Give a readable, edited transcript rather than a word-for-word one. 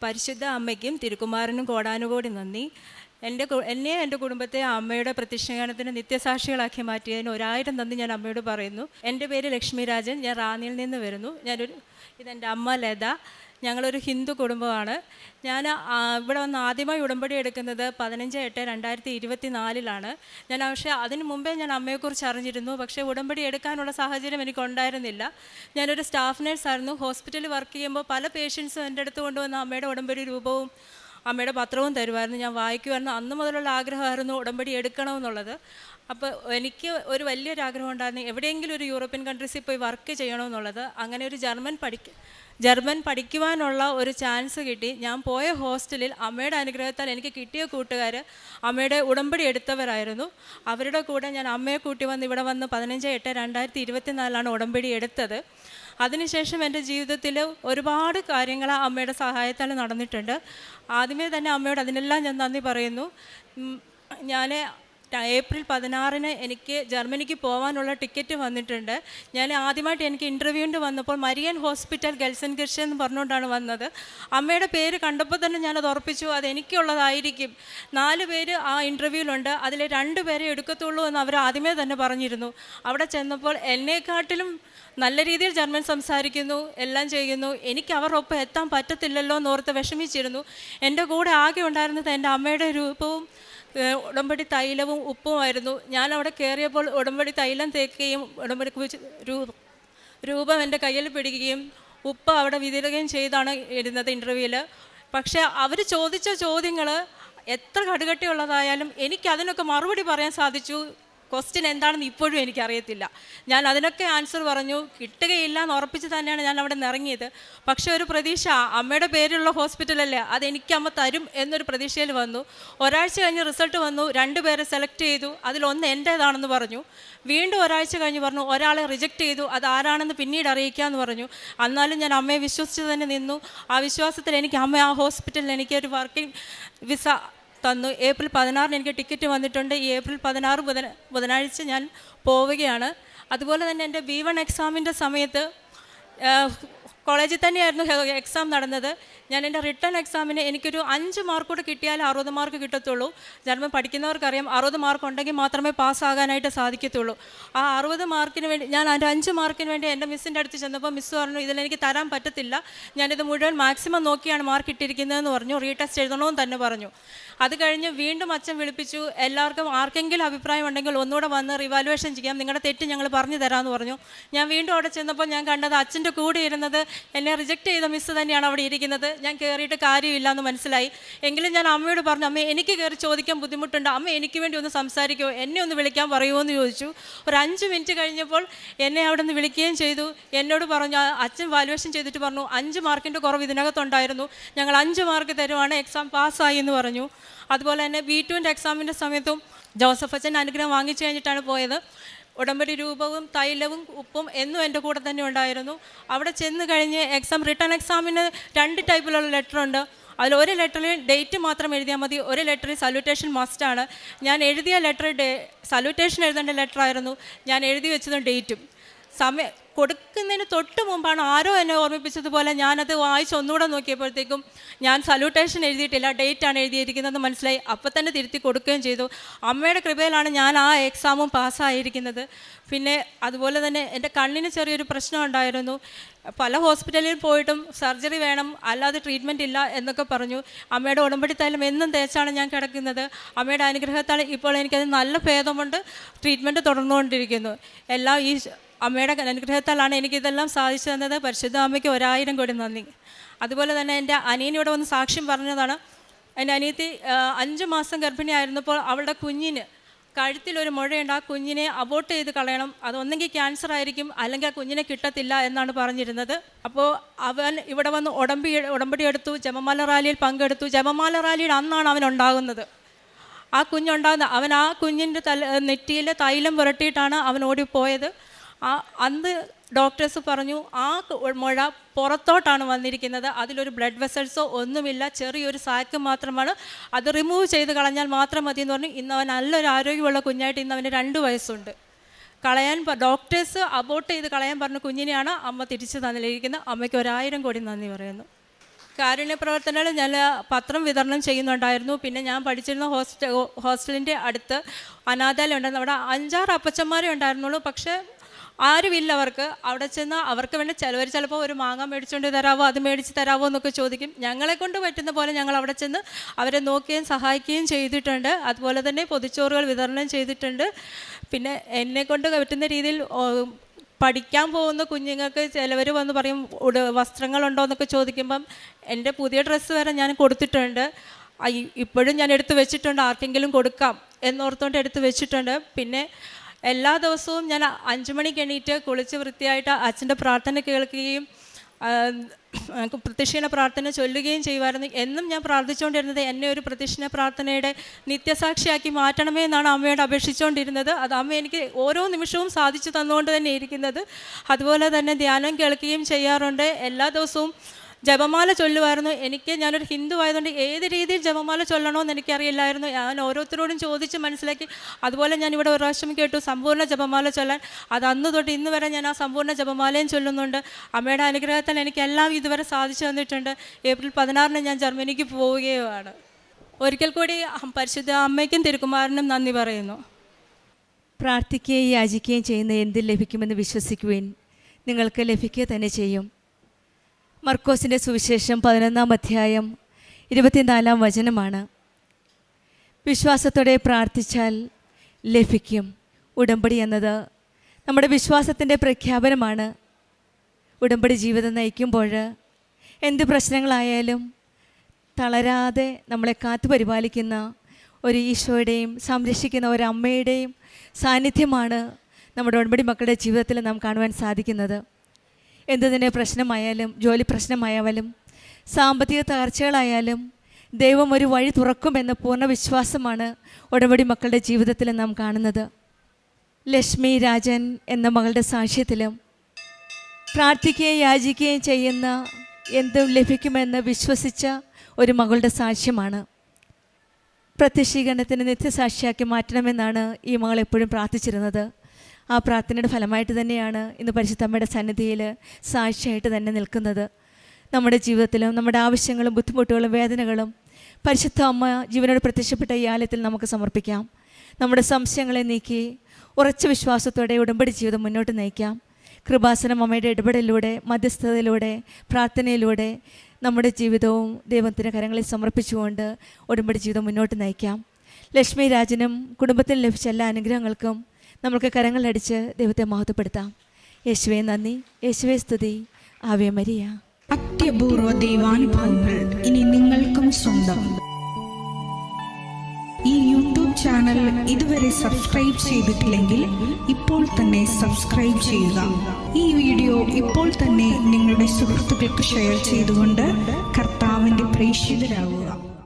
പരിശുദ്ധ അമ്മയ്ക്കും തിരുക്കുമാരനും കോടാനുകോടി നന്ദി. എന്നെയും എൻ്റെ കുടുംബത്തെ അമ്മയുടെ പ്രത്യക്ഷീകരണത്തിന് നിത്യസാക്ഷികളാക്കി മാറ്റിയതിന് 1000 നന്ദി ഞാൻ അമ്മയോട് പറയുന്നു. എൻ്റെ പേര് ലക്ഷ്മി രാജൻ. ഞാൻ റാന്നിയിൽ നിന്ന് വരുന്നു. ഇതെൻ്റെ അമ്മ ലത. ഞങ്ങളൊരു ഹിന്ദു കുടുംബമാണ്. ഞാൻ ഇവിടെ വന്ന് ആദ്യമായി ഉടമ്പടി എടുക്കുന്നത് 15/8/2024 ഞാൻ പക്ഷേ അതിന് മുമ്പേ ഞാൻ അമ്മയെക്കുറിച്ച് അറിഞ്ഞിരുന്നു. പക്ഷേ ഉടമ്പടി എടുക്കാനുള്ള സാഹചര്യം എനിക്കുണ്ടായിരുന്നില്ല. ഞാനൊരു സ്റ്റാഫ് നേഴ്സായിരുന്നു. ഹോസ്പിറ്റലിൽ വർക്ക് ചെയ്യുമ്പോൾ പല പേഷ്യൻസും എൻ്റെ അടുത്ത് കൊണ്ടുവന്ന അമ്മയുടെ ഉടമ്പടി രൂപവും അമ്മയുടെ പത്രവും തരുമായിരുന്നു. ഞാൻ വായിക്കുമായിരുന്നു. അന്ന് മുതലുള്ള ആഗ്രഹമായിരുന്നു ഉടമ്പടി എടുക്കണമെന്നുള്ളത്. അപ്പോൾ എനിക്ക് ഒരു വലിയൊരാഗ്രഹം ഉണ്ടായിരുന്നു എവിടെയെങ്കിലും ഒരു യൂറോപ്യൻ കൺട്രീസിൽ പോയി വർക്ക് ചെയ്യണമെന്നുള്ളത്. അങ്ങനെ ഒരു ജർമ്മൻ പഠിക്കുവാനുള്ള ഒരു ചാൻസ് കിട്ടി. ഞാൻ പോയ ഹോസ്റ്റലിൽ അമ്മയുടെ അനുഗ്രഹത്താൽ എനിക്ക് കിട്ടിയ കൂട്ടുകാർ അമ്മയുടെ ഉടമ്പടി എടുത്തവരായിരുന്നു. അവരുടെ കൂടെ ഞാൻ അമ്മയെ കൂട്ടി വന്ന് ഇവിടെ വന്ന് 15/8/2024 ഉടമ്പടി എടുത്തത്. അതിനുശേഷം എൻ്റെ ജീവിതത്തിൽ ഒരുപാട് കാര്യങ്ങൾ അമ്മയുടെ സഹായത്താൽ നടന്നിട്ടുണ്ട്. ആദ്യമേ തന്നെ അമ്മയോട് അതിനെല്ലാം ഞാൻ നന്ദി പറയുന്നു. ഞാൻ ഏപ്രിൽ 16 എനിക്ക് ജർമ്മനിക്ക് പോകാനുള്ള ടിക്കറ്റ് വന്നിട്ടുണ്ട്. ഞാൻ ആദ്യമായിട്ട് എനിക്ക് ഇൻ്റർവ്യൂവിന് വന്നപ്പോൾ മരിയൻ ഹോസ്പിറ്റൽ ഗെൽസെൻകിർchen എന്ന് പറഞ്ഞുകൊണ്ടാണ് വന്നത്. അമ്മയുടെ പേര് കണ്ടപ്പോൾ തന്നെ ഞാനത് ഉറപ്പിച്ചു, അത് എനിക്കുള്ളതായിരിക്കും. 4 പേര് ആ ഇൻ്റർവ്യൂവിലുണ്ട്. അതിൽ 2 പേരെ എടുക്കത്തുള്ളൂ എന്ന് അവർ ആദ്യമേ തന്നെ പറഞ്ഞിരുന്നു. അവിടെ ചെന്നപ്പോൾ എന്നെക്കാട്ടിലും നല്ല രീതിയിൽ ജർമ്മൻ സംസാരിക്കുന്നു, എല്ലാം ചെയ്യുന്നു. എനിക്ക് അവരൊപ്പം എത്താൻ പറ്റത്തില്ലല്ലോ എന്നോർത്ത് വിഷമിച്ചിരുന്നു. എൻ്റെ കൂടെ ആകെ ഉണ്ടായിരുന്നത് എൻ്റെ അമ്മയുടെ രൂപവും ഉടമ്പടി തൈലവും ഉപ്പുമായിരുന്നു. ഞാൻ അവിടെ കയറിയപ്പോൾ ഉടമ്പടി തൈലം തേക്കുകയും ഉടമ്പടി രൂപം എൻ്റെ കയ്യിൽ പിടിക്കുകയും ഉപ്പ് അവിടെ വിതരുകയും ചെയ്താണ് ഇരുന്നത് ഇൻ്റർവ്യൂവിൽ. പക്ഷേ അവർ ചോദിച്ച ചോദ്യങ്ങൾ എത്ര കടുകട്ടിയുള്ളതായാലും എനിക്ക് അതിനൊക്കെ മറുപടി പറയാൻ സാധിച്ചു. ക്വസ്റ്റ്യൻ എന്താണെന്ന് ഇപ്പോഴും എനിക്കറിയത്തില്ല. ഞാൻ അതിനൊക്കെ ആൻസർ പറഞ്ഞു. കിട്ടുകയില്ല എന്ന് ഉറപ്പിച്ച് തന്നെയാണ് ഞാൻ അവിടെ നിന്ന് ഇറങ്ങിയത്. പക്ഷേ ഒരു പ്രതീക്ഷ, അമ്മയുടെ പേരുള്ള ഹോസ്പിറ്റലല്ലേ, അതെനിക്ക് അമ്മ തരും എന്നൊരു പ്രതീക്ഷയിൽ വന്നു. ഒരാഴ്ച കഴിഞ്ഞ് റിസൾട്ട് വന്നു. 2 പേരെ സെലക്ട് ചെയ്തു. അതിലൊന്ന് എൻ്റേതാണെന്ന് പറഞ്ഞു. വീണ്ടും ഒരാഴ്ച കഴിഞ്ഞ് പറഞ്ഞു ഒരാളെ റിജക്റ്റ് ചെയ്തു, അതാരാണെന്ന് പിന്നീട് അറിയിക്കാമെന്ന് പറഞ്ഞു. എന്നാലും ഞാൻ അമ്മയെ വിശ്വസിച്ച് തന്നെ നിന്നു. ആ വിശ്വാസത്തിൽ എനിക്ക് അമ്മ ആ ഹോസ്പിറ്റലിൽ എനിക്കൊരു വർക്കിംഗ് വിസ തന്നു. ഏപ്രിൽ 16 എനിക്ക് ടിക്കറ്റ് വന്നിട്ടുണ്ട്. ഈ ഏപ്രിൽ 16 ബുധനാഴ്ച ഞാൻ പോവുകയാണ്. അതുപോലെ തന്നെ എൻ്റെ B1 എക്സാമിൻ്റെ സമയത്ത് കോളേജിൽ തന്നെയായിരുന്നു എക്സാം നടന്നത്. ഞാൻ എൻ്റെ റിട്ടേൺ എക്സാമിന് എനിക്കൊരു 5 മാർക്ക് കൂടെ കിട്ടിയാൽ 60 മാർക്ക് കിട്ടത്തുള്ളൂ. ജർമ്മൻ പഠിക്കുന്നവർക്കറിയാം 60 മാർക്ക് ഉണ്ടെങ്കിൽ മാത്രമേ പാസ്സാകാനായിട്ട് സാധിക്കത്തുള്ളൂ. ആ 60 മാർക്കിന് വേണ്ടി ഞാൻ അതിൻ്റെ 5 മാർക്കിന് വേണ്ടി എൻ്റെ മിസ്സിൻ്റെ അടുത്ത് ചെന്നപ്പോൾ മിസ്സ് പറഞ്ഞു ഇതിലെനിക്ക് തരാൻ പറ്റത്തില്ല, ഞാനിത് മുഴുവൻ മാക്സിമം നോക്കിയാണ് മാർക്ക് ഇട്ടിരിക്കുന്നതെന്ന് പറഞ്ഞു. റീടെസ്റ്റ് എഴുതണമെന്ന് തന്നെ പറഞ്ഞു. അത് കഴിഞ്ഞ് വീണ്ടും അച്ഛൻ വിളിപ്പിച്ചു. എല്ലാവർക്കും ആർക്കെങ്കിലും അഭിപ്രായം ഉണ്ടെങ്കിൽ ഒന്നുകൂടെ വന്ന് റിവാലുവേഷൻ ചെയ്യാം, നിങ്ങളുടെ തെറ്റ് ഞങ്ങൾ പറഞ്ഞു തരാമെന്ന് പറഞ്ഞു. ഞാൻ വീണ്ടും അവിടെ ചെന്നപ്പോൾ ഞാൻ കണ്ടത് അച്ഛൻ്റെ കൂടെ ഇരുന്നത് എന്നെ റിജക്റ്റ് ചെയ്ത മിസ്സ് തന്നെയാണ് അവിടെ ഇരിക്കുന്നത്. ഞാൻ കയറിയിട്ട് കാര്യമില്ല എന്ന് മനസ്സിലായി. എങ്കിലും ഞാൻ അമ്മയോട് പറഞ്ഞു, അമ്മ എനിക്ക് കയറി ചോദിക്കാൻ ബുദ്ധിമുട്ടുണ്ട്, അമ്മ എനിക്ക് വേണ്ടി ഒന്ന് സംസാരിക്കുമോ, എന്നെ ഒന്ന് വിളിക്കാൻ പറയുമോ എന്ന് ചോദിച്ചു. ഒരു 5 മിനിറ്റ് കഴിഞ്ഞപ്പോൾ എന്നെ അവിടെ നിന്ന് വിളിക്കുകയും ചെയ്തു. എന്നോട് പറഞ്ഞു, അച്ഛൻ വാലുവേഷൻ ചെയ്തിട്ട് പറഞ്ഞു 5 മാർക്കിൻ്റെ കുറവ് ഇതിനകത്തുണ്ടായിരുന്നു, ഞങ്ങൾ 5 മാർക്ക് തരുവാണ്, എക്സാം പാസ്സായി എന്ന് പറഞ്ഞു. അതുപോലെ തന്നെ B2 എക്സാമിൻ്റെ സമയത്തും ജോസഫ് അച്ഛൻ അനുഗ്രഹം വാങ്ങിച്ചു കഴിഞ്ഞിട്ടാണ് പോയത്. ഉടമ്പടി രൂപവും തൈലവും ഉപ്പും എന്നും എൻ്റെ കൂടെ തന്നെ ഉണ്ടായിരുന്നു. അവിടെ ചെന്ന് കഴിഞ്ഞ് റിട്ടേൺ എക്സാമിന് 2 ടൈപ്പിലുള്ള ലെറ്ററുണ്ട്. അതിൽ ഒരു ലെറ്ററിൽ ഡേറ്റ് മാത്രം എഴുതിയാൽ മതി, ഒരു ലെറ്ററിൽ സല്യൂട്ടേഷൻ മസ്റ്റാണ്. ഞാൻ എഴുതിയ ലെറ്റർ സല്യൂട്ടേഷൻ എഴുതേണ്ട ലെറ്ററായിരുന്നു. ഞാൻ എഴുതി വെച്ചതും ഡേറ്റും. കൊടുക്കുന്നതിന് തൊട്ട് മുമ്പാണ് ആരോ എന്നെ ഓർമ്മിപ്പിച്ചതുപോലെ ഞാനത് വായിച്ച് ഒന്നുകൂടെ നോക്കിയപ്പോഴത്തേക്കും ഞാൻ സല്യൂട്ടേഷൻ എഴുതിയിട്ടില്ല, ഡേറ്റാണ് എഴുതിയിരിക്കുന്നതെന്ന് മനസ്സിലായി. അപ്പം തന്നെ തിരുത്തി കൊടുക്കുകയും ചെയ്തു. അമ്മയുടെ കൃപയിലാണ് ഞാൻ ആ എക്സാമും പാസ്സായിരിക്കുന്നത്. പിന്നെ അതുപോലെ തന്നെ എൻ്റെ കണ്ണിന് ചെറിയൊരു പ്രശ്നം ഉണ്ടായിരുന്നു. പല ഹോസ്പിറ്റലിൽ പോയിട്ടും സർജറി വേണം, അല്ലാതെ ട്രീറ്റ്മെൻറ്റ് ഇല്ല എന്നൊക്കെ പറഞ്ഞു. അമ്മയുടെ ഉടമ്പടി തൈലം എന്നും തേച്ചാണ് ഞാൻ കിടക്കുന്നത്. അമ്മയുടെ അനുഗ്രഹത്താൽ ഇപ്പോൾ എനിക്കത് നല്ല ഭേദമുണ്ട്, ട്രീറ്റ്മെൻറ്റ് തുടർന്നുകൊണ്ടിരിക്കുന്നു. എല്ലാം ഈ അമ്മയുടെ അനുഗ്രഹത്താലാണ് എനിക്കിതെല്ലാം സാധിച്ചു തന്നത്. പരിശുദ്ധ അമ്മയ്ക്ക് 1000 കോടി നന്ദി. അതുപോലെ തന്നെ എൻ്റെ അനിയനിവിടെ വന്ന് സാക്ഷ്യം പറഞ്ഞതാണ്. എൻ്റെ അനിയത്തി 5 മാസം ഗർഭിണിയായിരുന്നപ്പോൾ അവളുടെ കുഞ്ഞിന് കഴുത്തിലൊരു മുഴയുണ്ട്. ആ കുഞ്ഞിനെ അബോർട്ട് ചെയ്ത് കളയണം, അതൊന്നെങ്കിൽ ക്യാൻസർ ആയിരിക്കും, അല്ലെങ്കിൽ ആ കുഞ്ഞിനെ കിട്ടത്തില്ല എന്നാണ് പറഞ്ഞിരുന്നത്. അപ്പോൾ അവൻ ഇവിടെ വന്ന് ഉടമ്പടി എടുത്തു, ജപമാല റാലിയിൽ പങ്കെടുത്തു. ജപമാല റാലിയുടെ അന്നാണ് അവൻ ഉണ്ടാകുന്നത്. ആ കുഞ്ഞുണ്ടാകുന്നത് അവൻ ആ കുഞ്ഞിൻ്റെ നെറ്റിയിൽ തൈലം പുരട്ടിയിട്ടാണ് അവൻ ഓടിപ്പോയത്. അന്ന് ഡോക്ടേഴ്സ് പറഞ്ഞു ആ മുഴ പുറത്തോട്ടാണ് വന്നിരിക്കുന്നത്, അതിലൊരു ബ്ലഡ് വെസൽസോ ഒന്നുമില്ല, ചെറിയൊരു സാക്ക് മാത്രമാണ്, അത് റിമൂവ് ചെയ്ത് കളഞ്ഞാൽ മാത്രം മതി എന്ന് പറഞ്ഞു. ഇന്ന് അവൻ നല്ലൊരു ആരോഗ്യമുള്ള കുഞ്ഞായിട്ട് ഇന്ന് അവന് 2 വയസ്സുണ്ട്. ഡോക്ടേഴ്സ് അബോർട്ട് ചെയ്ത് കളയാൻ പറഞ്ഞ കുഞ്ഞിനെയാണ് അമ്മ തിരിച്ചു തന്നിരിക്കുന്നത്. അമ്മയ്ക്ക് 1000 കോടി നന്ദി പറയുന്നു. കാരുണ്യ പ്രവർത്തനങ്ങൾ ഞാൻ പത്രം വിതരണം ചെയ്യുന്നുണ്ടായിരുന്നു. പിന്നെ ഞാൻ പഠിച്ചിരുന്ന ഹോസ്റ്റലിൻ്റെ അടുത്ത് അനാഥാലയം ഉണ്ടായിരുന്നു. അവിടെ 5-6 അപ്പച്ചന്മാരേ ഉണ്ടായിരുന്നുള്ളൂ. പക്ഷേ ആരുമില്ല അവർക്ക്. അവിടെ ചെന്ന് അവർക്ക് വേണ്ടി ചിലപ്പോൾ ഒരു മാങ്ങ മേടിച്ചുകൊണ്ട് തരാമോ, അത് മേടിച്ച് തരാമോ എന്നൊക്കെ ചോദിക്കും. ഞങ്ങളെ കൊണ്ട് പറ്റുന്ന പോലെ ഞങ്ങൾ അവിടെ ചെന്ന് അവരെ നോക്കുകയും സഹായിക്കുകയും ചെയ്തിട്ടുണ്ട്. അതുപോലെ തന്നെ പൊതിച്ചോറുകൾ വിതരണം ചെയ്തിട്ടുണ്ട്. പിന്നെ എന്നെക്കൊണ്ട് പറ്റുന്ന രീതിയിൽ പഠിക്കാൻ പോകുന്ന കുഞ്ഞുങ്ങൾക്ക് ചിലവർ വന്ന് പറയും വസ്ത്രങ്ങളുണ്ടോ എന്നൊക്കെ ചോദിക്കുമ്പം എൻ്റെ പുതിയ ഡ്രസ്സ് വരെ ഞാൻ കൊടുത്തിട്ടുണ്ട്. ഇപ്പോഴും ഞാൻ എടുത്ത് വെച്ചിട്ടുണ്ട്, ആർക്കെങ്കിലും കൊടുക്കാം എന്നോർത്തുകൊണ്ട് എടുത്ത് വെച്ചിട്ടുണ്ട്. പിന്നെ എല്ലാ ദിവസവും ഞാൻ 5 മണിക്ക് എണീറ്റ് കുളിച്ച് വൃത്തിയായിട്ട് അച്ഛൻ്റെ പ്രാർത്ഥന കേൾക്കുകയും പ്രദക്ഷിണ പ്രാർത്ഥന ചൊല്ലുകയും ചെയ്യുമായിരുന്നു. എന്നും ഞാൻ പ്രാർത്ഥിച്ചുകൊണ്ടിരുന്നത് എന്നെ ഒരു പ്രദക്ഷിണ പ്രാർത്ഥനയുടെ നിത്യസാക്ഷിയാക്കി മാറ്റണമേ എന്നാണ് അമ്മയോട് അപേക്ഷിച്ചുകൊണ്ടിരുന്നത്. അത് അമ്മ എനിക്ക് ഓരോ നിമിഷവും സാധിച്ചു തന്നുകൊണ്ട് തന്നെ ഇരിക്കുന്നത്. അതുപോലെ തന്നെ ധ്യാനം കേൾക്കുകയും ചെയ്യാറുണ്ട്. എല്ലാ ദിവസവും ജപമാല ചൊല്ലുമായിരുന്നു. ഞാനൊരു ഹിന്ദു ആയതുകൊണ്ട് ഏത് രീതിയിൽ ജപമാല ചൊല്ലണമെന്ന് എനിക്കറിയില്ലായിരുന്നു. ഞാൻ ഓരോരുത്തരോടും ചോദിച്ച് മനസ്സിലാക്കി. അതുപോലെ ഞാനിവിടെ ഒരു പ്രാവശ്യം കേട്ടു സമ്പൂർണ്ണ ജപമാല ചൊല്ലാൻ. അത് അന്ന് തൊട്ട് ഇന്ന് വരെ ഞാൻ ആ സമ്പൂർണ്ണ ജപമാലയും ചൊല്ലുന്നുണ്ട്. അമ്മയുടെ അനുഗ്രഹത്താൽ എനിക്കെല്ലാം ഇതുവരെ സാധിച്ചു തന്നിട്ടുണ്ട്. ഏപ്രിൽ 16-ന് ഞാൻ ജർമ്മനിക്ക് പോവുകയുമാണ്. ഒരിക്കൽ കൂടി പരിശുദ്ധ അമ്മയ്ക്കും തിരുക്കുമാരനും നന്ദി പറയുന്നു. പ്രാർത്ഥിക്കുകയും യാചിക്കുകയും ചെയ്യുന്ന എന്തിൽ ലഭിക്കുമെന്ന് വിശ്വസിക്കുവാൻ നിങ്ങൾക്ക് ലഭിക്കുക തന്നെ ചെയ്യും. മർക്കോസിൻ്റെ സുവിശേഷം 11-ാം അധ്യായം 24-ാം വചനമാണ്. വിശ്വാസത്തോടെ പ്രാർത്ഥിച്ചാൽ ലഭിക്കും. ഉടമ്പടി എന്നത് നമ്മുടെ വിശ്വാസത്തിൻ്റെ പ്രഖ്യാപനമാണ്. ഉടമ്പടി ജീവിതം നയിക്കുമ്പോൾ എന്ത് പ്രശ്നങ്ങളായാലും തളരാതെ നമ്മളെ കാത്തു പരിപാലിക്കുന്ന ഒരു ഈശോയുടെയും സംരക്ഷിക്കുന്ന ഒരു അമ്മയുടെയും സാന്നിധ്യമാണ് നമ്മുടെ ഉടമ്പടി മക്കളുടെ ജീവിതത്തിൽ നാം കാണുവാൻ സാധിക്കുന്നത്. എന്തുതന്നെ പ്രശ്നമായാലും, ജോലി പ്രശ്നമായാലും, സാമ്പത്തിക തകർച്ചകളായാലും ദൈവം ഒരു വഴി തുറക്കുമെന്ന പൂർണ്ണ വിശ്വാസമാണ് ഉടമ്പടി മക്കളുടെ ജീവിതത്തിൽ നാം കാണുന്നത്. ലക്ഷ്മി രാജൻ എന്ന മകളുടെ സാക്ഷ്യത്തിലും പ്രാർത്ഥിക്കുകയും യാചിക്കുകയും ചെയ്യുന്ന എന്തും ലഭിക്കുമെന്ന് വിശ്വസിച്ച ഒരു മകളുടെ സാക്ഷ്യമാണ്. പ്രത്യക്ഷീകരണത്തിന് നിത്യസാക്ഷിയാക്കി മാറ്റണമെന്നാണ് ഈ മകൾ എപ്പോഴും പ്രാർത്ഥിച്ചിരുന്നത്. ആ പ്രാർത്ഥനയുടെ ഫലമായിട്ട് തന്നെയാണ് ഇന്ന് പരിശുദ്ധമ്മയുടെ സന്നിധിയിൽ സാക്ഷിയായിട്ട് തന്നെ നിൽക്കുന്നത്. നമ്മുടെ ജീവിതത്തിലും നമ്മുടെ ആവശ്യങ്ങളും ബുദ്ധിമുട്ടുകളും വേദനകളും പരിശുദ്ധ അമ്മ ജീവനോട് പ്രത്യക്ഷപ്പെട്ട ഈ ആലയത്തിൽ നമുക്ക് സമർപ്പിക്കാം. നമ്മുടെ സംശയങ്ങളെ നീക്കി ഉറച്ച വിശ്വാസത്തോടെ ഉടമ്പടി ജീവിതം മുന്നോട്ട് നയിക്കാം. കൃപാസനം അമ്മയുടെ ഇടപെടലിലൂടെ, മധ്യസ്ഥതയിലൂടെ, പ്രാർത്ഥനയിലൂടെ നമ്മുടെ ജീവിതവും ദൈവത്തിൻ്റെ കരങ്ങളിൽ സമർപ്പിച്ചുകൊണ്ട് ഉടമ്പടി ജീവിതം മുന്നോട്ട് നയിക്കാം. ലക്ഷ്മി രാജനും കുടുംബത്തിന് ലഭിച്ച എല്ലാ അനുഗ്രഹങ്ങൾക്കും നമുക്ക് കരങ്ങളടിച്ച് ദൈവത്തെ മഹത്വപ്പെടുത്താം. യേശുവേ നന്ദി, യേശുവേ സ്തുതി, ആവേ മരിയ. അത്യപൂർവ ദൈവാനുഭവങ്ങൾ ഇനി നിങ്ങൾക്കും സ്വന്തം. ഈ യൂട്യൂബ് ചാനൽ ഇതുവരെ സബ്സ്ക്രൈബ് ചെയ്തിട്ടില്ലെങ്കിൽ ഇപ്പോൾ തന്നെ സബ്സ്ക്രൈബ് ചെയ്യുക. ഈ വീഡിയോ ഇപ്പോൾ തന്നെ നിങ്ങളുടെ സുഹൃത്തുക്കൾക്ക് ഷെയർ ചെയ്തുകൊണ്ട് കർത്താവിൻ്റെ പ്രേക്ഷിതരാകുക.